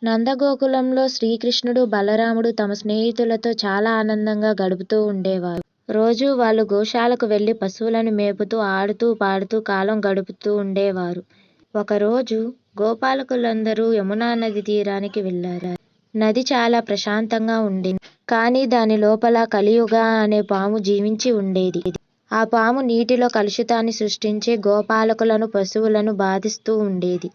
నందగోకులంలో శ్రీకృష్ణుడు, బలరాముడు తమ స్నేహితులతో చాలా ఆనందంగా గడుపుతూ ఉండేవారు. రోజూ వాళ్ళు గోశాలకు వెళ్లి పశువులను మేపుతూ, ఆడుతూ, పాడుతూ కాలం గడుపుతూ ఉండేవారు. ఒకరోజు గోపాలకులందరూ యమునా నది తీరానికి వెళ్లారు. నది చాలా ప్రశాంతంగా ఉండేది. కానీ దాని లోపల కలియుగ అనే పాము జీవించి ఉండేది. ఆ పాము నీటిలో కలుషితాన్ని సృష్టించి గోపాలకులను, పశువులను బాధిస్తూ ఉండేది.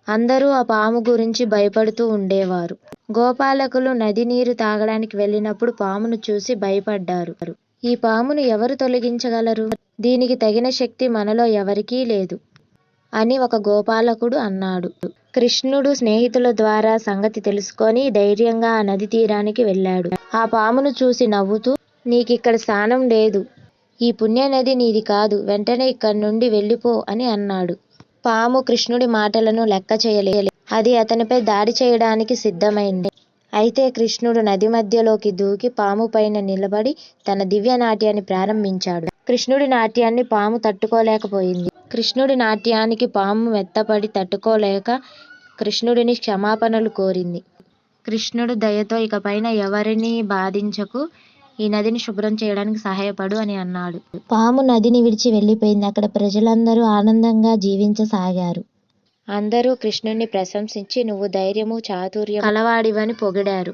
అందరూ ఆ పాము గురించి భయపడుతూ ఉండేవారు. గోపాలకులు నది నీరు తాగడానికి వెళ్ళినప్పుడు పామును చూసి భయపడ్డారు. ఈ పామును ఎవరు తొలగించగలరు? దీనికి తగిన శక్తి మనలో ఎవరికీ లేదు అని ఒక గోపాలకుడు అన్నాడు. కృష్ణుడు స్నేహితుల ద్వారా సంగతి తెలుసుకొని ధైర్యంగా ఆ నది తీరానికి వెళ్ళాడు. ఆ పామును చూసి నవ్వుతూ, నీకిక్కడ స్థానం లేదు. ఈ పుణ్యనది నీది కాదు. వెంటనే ఇక్కడి నుండి వెళ్ళిపో అని అన్నాడు. పాము కృష్ణుడి మాటలను లెక్క చేయలేదు. అది అతనిపై దాడి చేయడానికి సిద్ధమైంది. అయితే కృష్ణుడు నది మధ్యలోకి దూకి పాము పైన నిలబడి తన దివ్య నాట్యాన్ని ప్రారంభించాడు. కృష్ణుడి నాట్యాన్ని పాము తట్టుకోలేకపోయింది. కృష్ణుడి నాట్యానికి పాము మెత్తపడి తట్టుకోలేక కృష్ణుడిని క్షమాపణలు కోరింది. కృష్ణుడు దయతో ఇకపైన ఎవరినీ బాధించకు, ఈ నదిని శుభ్రం చేయడానికి సహాయపడు అని అన్నాడు. పాము నదిని విడిచి వెళ్ళిపోయింది. అక్కడ ప్రజలందరూ ఆనందంగా జీవించసాగారు. అందరూ కృష్ణుణ్ణి ప్రశంసించి నువ్వు ధైర్యము, చాతుర్యం కలవాడివని పొగిడారు.